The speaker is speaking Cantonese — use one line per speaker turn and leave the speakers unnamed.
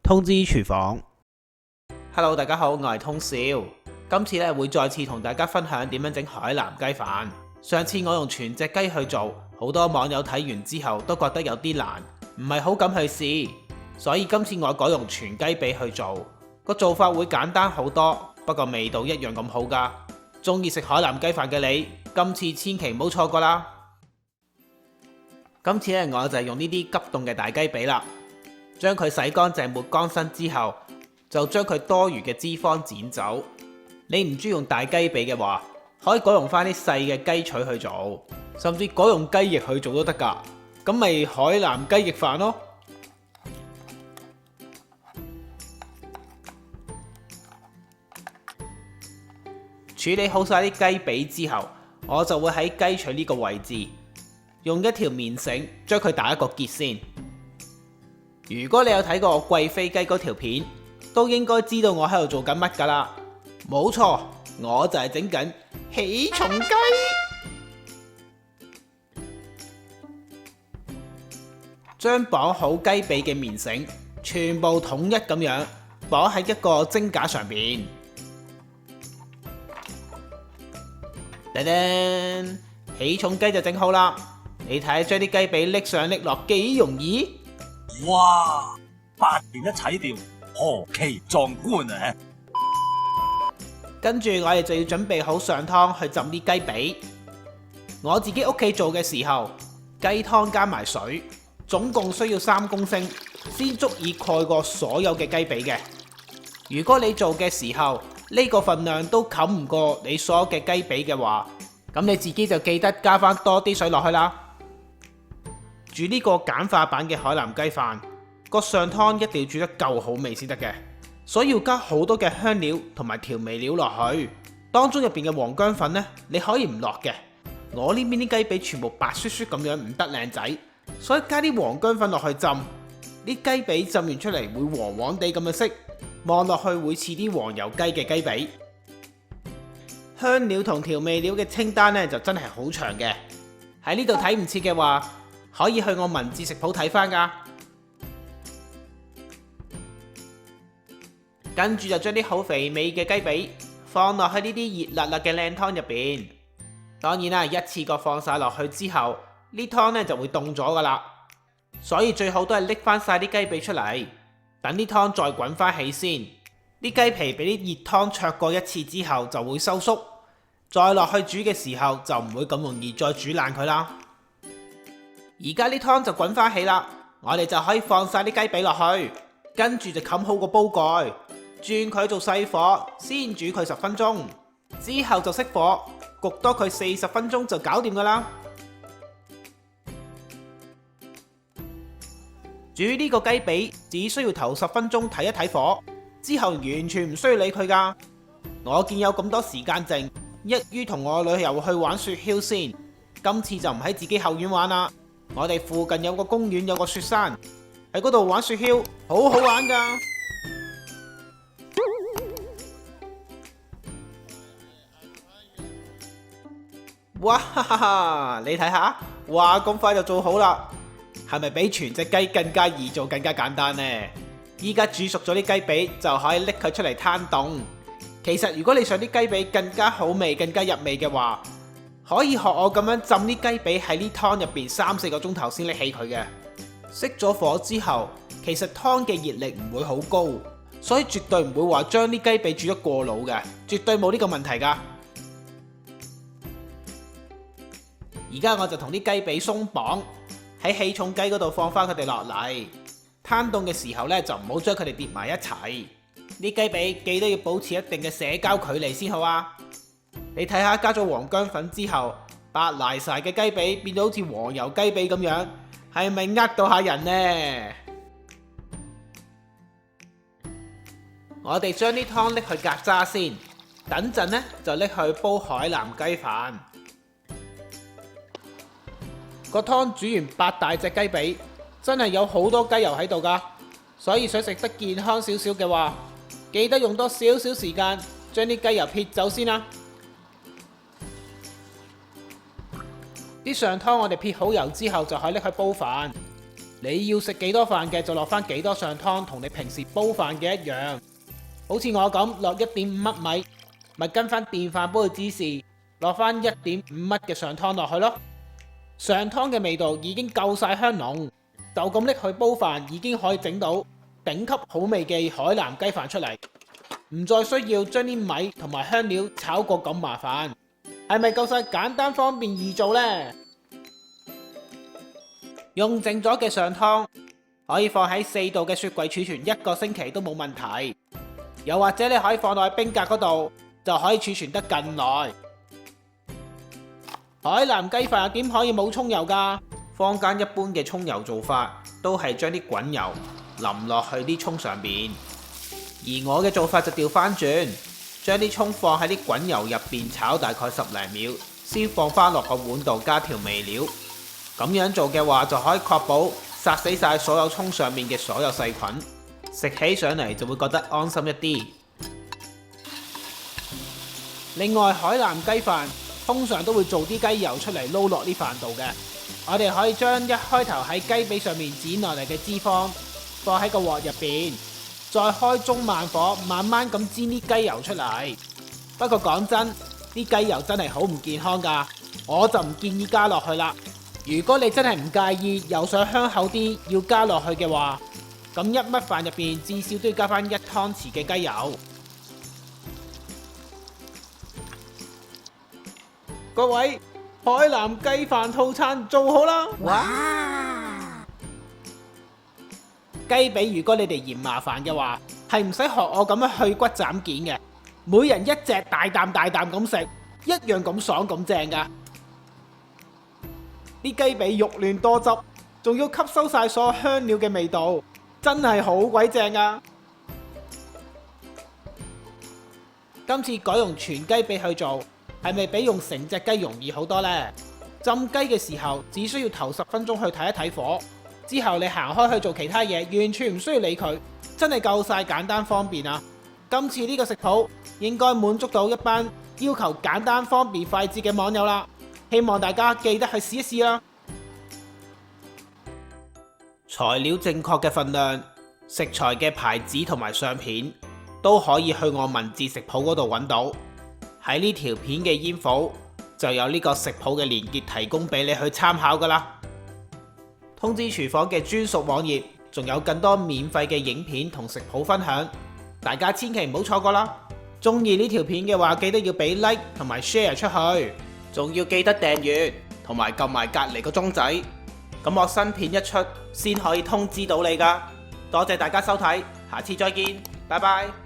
通知廚房。
Hello， 大家好，我係通少。今次咧會再次同大家分享點樣整海南雞飯。上次我用全隻雞去做，好多網友睇完之後都覺得有啲難，唔係好敢去試。所以今次我改用全雞髀去做，個做法會簡單好多，不過味道一樣咁好㗎。中意食海南雞飯嘅你，今次千祈唔好錯過啦。今次咧我就係用呢啲急凍嘅大雞髀啦，將佢洗乾淨抹乾身之後，就將佢多餘嘅脂肪剪走。你唔中意用大雞髀嘅話，可以改用翻啲細嘅雞腿去做，甚至改用雞翼去做都得㗎。咁咪海南雞翼飯咯。處理好晒啲雞髀之後，我就會喺雞腿呢個位置用一條棉繩將佢打一個結先。如果你有睇過貴妃雞嗰條片，都應該知道我喺度做緊乜㗎啦。冇錯，我就係整緊起重雞。將綁好雞髀嘅棉繩全部統一咁樣綁喺一個蒸架上邊。噔噔，起重雞就整好啦。你睇下將啲雞髀拎上拎落幾容易。
哇！八件一齊掉，何其壯觀啊！
跟住我哋就要準備好上湯去浸啲雞髀。我自己屋企做嘅時候，雞湯加埋水，總共需要3公升，先足以蓋過所有嘅雞髀嘅。如果你做嘅時候呢個份量都冚唔過你所有嘅雞髀嘅話，咁你自己就記得加翻多啲水落去啦。煮呢個簡化版嘅海南雞飯，個上湯一定要煮得夠好味先得嘅，所以要加好多嘅香料同埋調味料落去。當中入邊嘅黃薑粉呢，你可以唔落嘅。我呢邊啲雞髀全部白雪雪咁樣，唔得靚仔，所以加啲黃薑粉落去浸。啲雞髀浸完出嚟會黃黃地咁嘅色，望落去會似啲黃油雞嘅雞髀。香料同調味料嘅清單呢，就真係好長嘅，喺呢度睇唔切嘅話，可以去我文字食譜睇返㗎。跟住就將啲好肥美嘅雞髀放落去呢啲熱辣辣嘅靚湯入邊。當然啦，一次過放晒落去之後，呢湯呢就會凍咗㗎啦。所以最好都係拎翻晒啲雞髀出嚟，等啲湯再滾翻起先。啲雞皮俾啲熱湯焯過一次之後就會收縮，再落去煮嘅時候就唔會咁容易再煮爛佢啦。而家啲湯就滾翻起啦，我哋就可以放晒啲雞髀落去，跟住就冚好個煲蓋，轉佢做細火，先煮佢10分鐘，之後就熄火，焗多佢40分鐘就搞掂噶啦。煮呢個雞髀只需要頭10分鐘睇一睇火，之後完全唔需要理佢噶。我見有咁多時間剩，一於同我旅遊去玩雪橇先。今次就唔喺自己後院玩啦，我哋附近有個公園，有個雪山，喺嗰度玩雪橇，好好玩噶。哇哈哈！你睇下，哇咁快就做好啦，係咪比全隻雞更加易做，更加簡單呢？依家煮熟咗啲雞髀就可以拎佢出嚟攤凍。其實如果你想啲雞髀更加好味、更加入味嘅話，可以學我咁樣浸啲雞髀喺呢湯入邊3-4個鐘頭先拎起佢嘅。熄咗火之後，其實湯嘅熱力唔會好高，所以絕對唔會話將啲雞髀煮得過老嘅，絕對冇呢個問題噶。而家我就同啲雞髀鬆綁，喺起重雞嗰度放翻佢哋落嚟。攤凍嘅時候呢，就唔好將佢哋疊埋一齊。啲雞髀記得要保持一定嘅社交距離先好啊！你睇下加咗黃薑粉之後，白賴晒嘅雞髀變到好似黃油雞髀咁樣，係咪呃到下人呢？我哋將啲湯拎去隔渣先，等陣呢，就拎去煲海南雞飯。個湯煮完8大隻雞髀，真係有好多雞油喺度噶，所以想食得健康少少嘅話，記得用多少少時間將啲雞油撇走先啦。啲上湯我哋撇好油之後，就可以拎去煲飯。你要食幾多飯嘅就落翻幾多上湯，同你平時煲飯嘅一樣。好似我咁落1.5乜米，咪跟翻電飯煲嘅指示，落翻1.5乜嘅上湯落去咯。上湯嘅味道已經夠晒香濃，就咁拎去煲飯已經可以整到頂級好味嘅海南雞飯出嚟，唔再需要將啲米同埋香料炒過咁麻煩。係咪夠晒簡單方便易做呢？用剩咗嘅上湯可以放喺4度嘅雪櫃儲存1個星期都冇問題，又或者你可以放到喺冰格嗰度，就可以儲存得更耐。海南雞飯又點可以冇蔥油㗎？坊間一般嘅蔥油做法都係將啲滾油淋落去啲蔥上邊，而我嘅做法就調翻轉，將啲蔥放喺啲滾油入邊炒大概10零秒，先放翻落個碗度加調味料。咁樣做嘅話就可以確保殺死晒所有蔥上面嘅所有細菌，食起上嚟就會覺得安心一啲。另外，海南雞飯通常都會做啲雞油出嚟撈落啲飯度嘅。我哋可以將一開頭喺雞髀上面剪落嚟嘅脂肪放喺個鑊入邊，再開中慢火慢慢咁煎啲雞油出嚟。不過講真，啲雞油真係好唔健康㗎，我就唔建議加落去啦。如果你真係唔介意又想香口啲要加落去嘅話，咁1乜飯入邊至少都要加翻1湯匙嘅雞油。各位，海南雞飯套餐做好啦！哇！雞髀如果你哋嫌麻煩嘅話，係唔使學我咁樣去骨斬件嘅，每人一隻大啖大啖咁食，一樣咁爽咁正㗎。啲雞髀肉嫩多汁，仲要吸收晒所有香料嘅味道，真係好鬼正啊！今次改用全雞髀去做，係咪比用成隻雞容易好多呢？浸雞嘅時候，只需要頭10分鐘去睇一睇火，之後你行開去做其他嘢，完全唔需要理佢，真係夠晒簡單方便啊！今次呢個食譜應該滿足到一班要求簡單方便快捷嘅網友啦。希望大家記得去試一試啦！材料正確嘅份量、食材嘅牌子同埋相片都可以去我文字食譜嗰度揾到。喺呢條片嘅煙簿就有呢個食譜嘅連結提供俾你去參考噶啦。通知廚房嘅專屬網頁仲有更多免費嘅影片同食譜分享，大家千祈唔好錯過啦！中意呢條片嘅話，記得要俾 like 同埋 share 出去。仲要記得訂閱同埋撳埋隔離個鐘仔，咁我新片一出先可以通知到你㗎。多謝大家收睇，下次再見，拜拜。